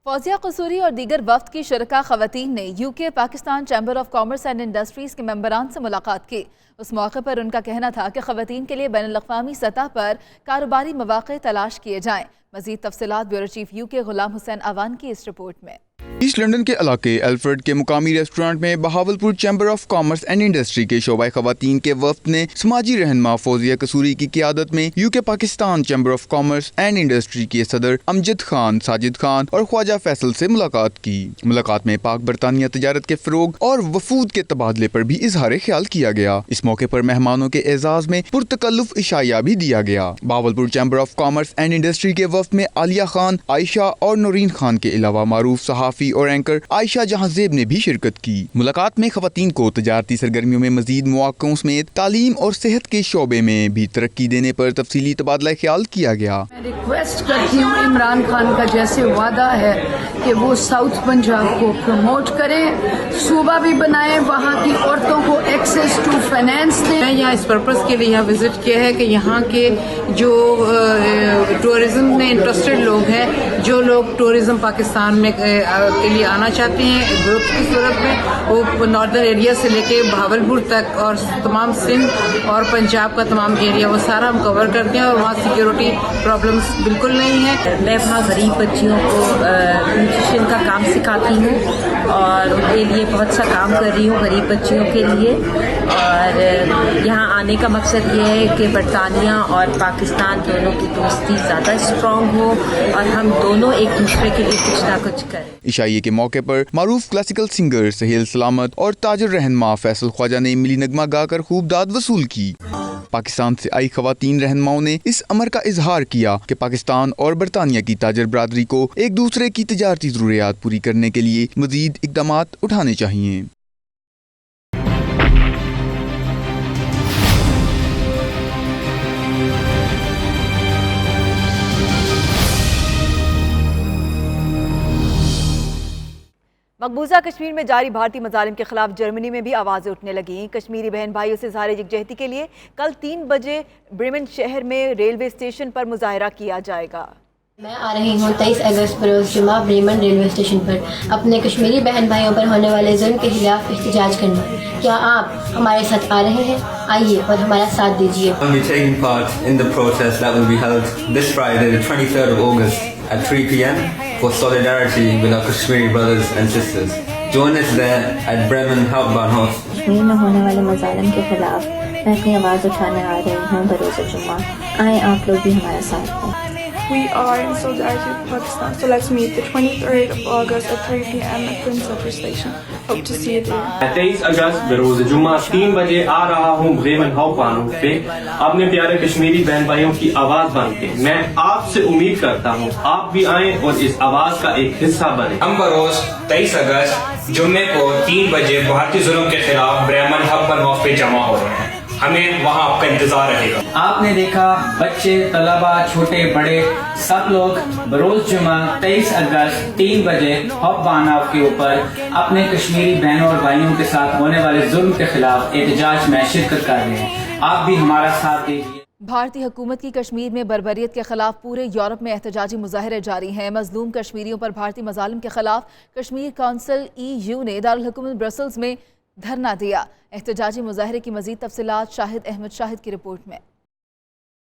فوزیہ قصوری اور دیگر وفد کی شرکا خواتین نے UK Pakistan chamber of commerce and industries کے ممبران سے ملاقات کی۔ اس موقع پر ان کا کہنا تھا کہ خواتین کے لیے بین الاقوامی سطح پر کاروباری مواقع تلاش کیے جائیں۔ مزید تفصیلات بیورو چیف UK غلام حسین اوان کی اس رپورٹ میں۔ ایسٹ لنڈن کے علاقے ایلفرڈ کے مقامی ریسٹورانٹ میں Bahawalpur chamber of commerce and industry کے شعبہ خواتین کے وفد نے سماجی رہنما فوزیہ قصوری کی قیادت میں UK Pakistan chamber of commerce and industry کے صدر امجد خان، ساجد خان اور خواجہ فیصل سے ملاقات کی۔ ملاقات میں پاک برطانیہ تجارت کے فروغ اور وفود کے تبادلے پر بھی اظہار خیال کیا گیا۔ اس موقع پر مہمانوں کے اعزاز میں پرتکلف عشائیہ بھی دیا گیا۔ Bahawalpur chamber of commerce and industry کے وفد میں عالیہ خان، عائشہ اور نورین خان کے علاوہ معروف صحافی اور اینکر عائشہ جہاں زیب نے بھی شرکت کی۔ ملاقات میں خواتین کو تجارتی سرگرمیوں میں مزید مواقعوں سمیت تعلیم اور صحت کے شعبے میں بھی ترقی دینے پر تفصیلی تبادلہ خیال کیا گیا۔ میں ریکویسٹ کرتی ہوں عمران خان کا جیسے وعدہ ہے کہ وہ ساؤتھ پنجاب کو پروموٹ کریں، صوبہ بھی بنائیں، وہاں کی عورتوں کو ایکسیس ٹو فائنینس دیں۔ میں یہاں اس پرپس کے لیے یہاں وزٹ کیا ہے کہ یہاں کے جو ٹورزم میں انٹرسٹڈ لوگ ہیں، جو لوگ ٹورزم پاکستان میں کے لیے آنا چاہتے ہیں گروپ کی صورت میں، وہ ناردرن ایریا سے لے کے بہاولپور تک اور تمام سندھ اور پنجاب کا تمام ایریا وہ سارا ہم کور کرتے ہیں، اور وہاں سیکیورٹی پرابلمس بالکل نہیں ہے۔ میں وہاں غریب بچیوں کو نیوٹریشن کا کام سکھاتی ہوں اور ان کے لیے بہت سا کام کر رہی ہوں غریب بچیوں کے لیے، اور یہاں آنے کا مقصد یہ ہے کہ برطانیہ اور پاکستان دونوں کی دوستی زیادہ اسٹرانگ ہو اور ہم دونوں ایک دوسرے کے لیے کچھ نہ کچھ کریں۔ عشائیے کے موقع پر معروف کلاسیکل سنگر سہیل سلامت اور تاجر رہنما فیصل خواجہ نے ملی نغمہ گا کر خوب داد وصول کی۔ پاکستان سے آئی خواتین رہنماؤں نے اس امر کا اظہار کیا کہ پاکستان اور برطانیہ کی تاجر برادری کو ایک دوسرے کی تجارتی ضروریات پوری کرنے کے لیے مزید اقدامات اٹھانے چاہیے۔ مقبوضہ کشمیر میں جاری بھارتی مظالم کے خلاف جرمنی میں بھی آوازیں اٹھنے لگیں۔ کشمیری بہن بھائیوں سے اظہار یکجہتی کے لیے کل 3 بجے برمن شہر میں ریلوے اسٹیشن پر مظاہرہ کیا جائے گا۔ میں آ رہی ہوں 23 اگست بروز جمعہ بریمن ریلوے اسٹیشن پر اپنے کشمیری بہن بھائیوں پر ہونے والے ظلم کے خلاف احتجاج کرنا۔ کیا آپ ہمارے ساتھ آ رہے ہیں؟ آئیے اور ہمارا ساتھ دیجیے۔ I'll be taking part in the protest that will be held this Friday, the 23rd of August at 3 p.m. for solidarity with our Kashmiri brothers and sisters. Join us there at Bremen Hauptbahnhof. Kashmir میں ہونے والے مظالم کے خلاف میں اپنی آواز اٹھانے آ رہی ہوں بروز جمعہ۔ آئیں آپ لوگ بھی ہمارے ساتھ ہیں۔ We are in solidarity with Pakistan, so let's meet the 23rd of August at 3 p.m. at Prince Edward Station. Hope to see you there. 23 اگست بروز جمعہ 3 بجے آ رہا ہوں بریمن ہاؤس بانوف پہ اپنے پیارے کشمیری بہن بھائیوں کی آواز بن کے۔ میں آپ سے امید کرتا ہوں آپ بھی آئیں اور اس آواز کا ایک حصہ بنیں۔ ہم بروز 23 اگست جمعے کو 3 بجے بھارتی ظلم کے خلاف بریمن ہب بانوف پہ جمع ہو رہے ہیں۔ ہمیں وہاں آپ کا انتظار رہے گا۔ آپ نے دیکھا بچے، طلبہ، چھوٹے بڑے سب لوگ بروز جمعہ 23 اگست 3 بجے ہب بانوف کے اوپر اپنے کشمیری بہنوں اور بھائیوں کے ساتھ ہونے والے ظلم کے خلاف احتجاج میں شرکت کر رہے ہیں۔ آپ بھی ہمارا ساتھ دیجیے۔ بھارتی حکومت کی کشمیر میں بربریت کے خلاف پورے یورپ میں احتجاجی مظاہرے جاری ہیں۔ مظلوم کشمیریوں پر بھارتی مظالم کے خلاف کشمیر کونسل EU نے دارالحکومت برسلز میں دھرنا دیا۔ احتجاجی مظاہرے کی مزید تفصیلات شاہد احمد شاہد کی رپورٹ میں۔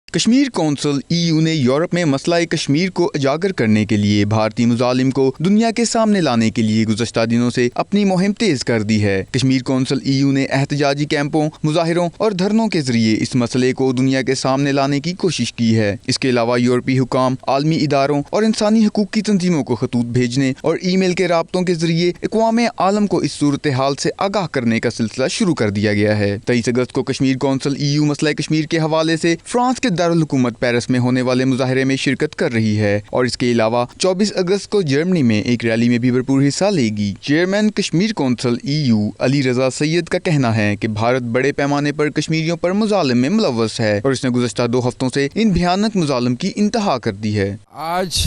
کشمیر کونسل EU نے یورپ میں مسئلہ کشمیر کو اجاگر کرنے کے لیے بھارتی مظالم کو دنیا کے سامنے لانے کے لیے گزشتہ دنوں سے اپنی مہم تیز کر دی ہے۔ کشمیر کونسل EU نے احتجاجی کیمپوں، مظاہروں اور دھرنوں کے ذریعے اس مسئلے کو دنیا کے سامنے لانے کی کوشش کی ہے۔ اس کے علاوہ یورپی حکام، عالمی اداروں اور انسانی حقوق کی تنظیموں کو خطوط بھیجنے اور ای میل کے رابطوں کے ذریعے اقوام عالم کو اس صورتحال سے آگاہ کرنے کا سلسلہ شروع کر دیا گیا ہے۔ 23 اگست کو کشمیر کونسل EU مسئلہ کشمیر کے حوالے سے فرانس کے دارالحکومت پیرس میں ہونے والے مظاہرے میں شرکت کر رہی ہے اور اس کے علاوہ 24 اگست کو جرمنی میں ایک ریلی میں بھی بھرپور حصہ لے گی۔ Chairman Kashmir council EU Ali Raza سید کا کہنا ہے کہ بھارت بڑے پیمانے پر کشمیریوں پر مظالم میں ملوث ہے اور اس نے گزشتہ 2 ہفتوں سے ان بھیانک مظالم کی انتہا کر دی ہے۔ آج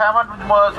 7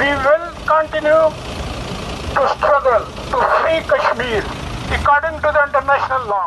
We will continue to struggle to free Kashmir according to the international law.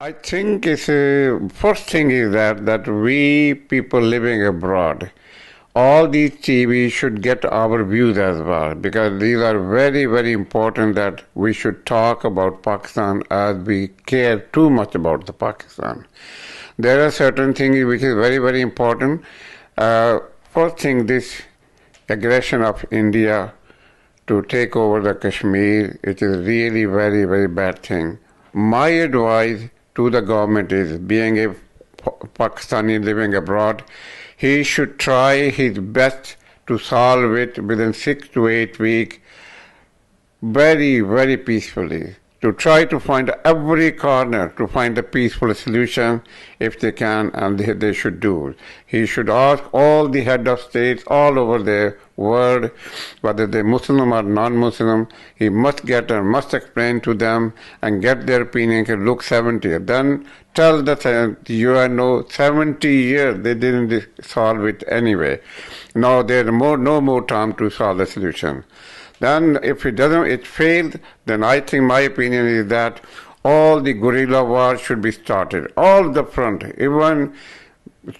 I think first thing is that we people living abroad, all these TV should get our views as well, because these are very, very important that we should talk about Pakistan as we care too much about the Pakistan. There are certain things which is very, very important. First thing, this aggression of India to take over the Kashmir, it is really very, very bad thing. My advice to the government is, being a Pakistani living abroad, he should try his best to solve it within 6 to 8 weeks, very, very peacefully. To try to find every corner to find a peaceful solution if they can, and they should do. He should ask all the head of states all over the world, whether they're Muslim or non-Muslim, he must must explain to them and get their opinion. Look, 70. Then tell the UNO 70 years they didn't solve it anyway. Now there's no more time to solve the solution. Then if it failed, then I think my opinion is that all the guerrilla wars should be started. All the front, even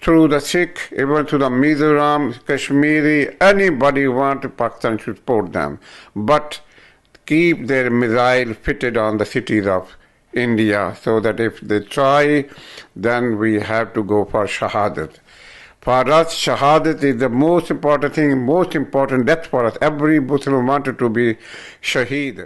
through the Sikh, even through the Mizoram, Kashmiri, anybody who wants Pakistan should support them. But keep their missile fitted on the cities of India, so that if they try, then we have to go for Shahadat. For us, Shahadat is the most important thing, most important death for us. Every Muslim wanted to be Shaheed.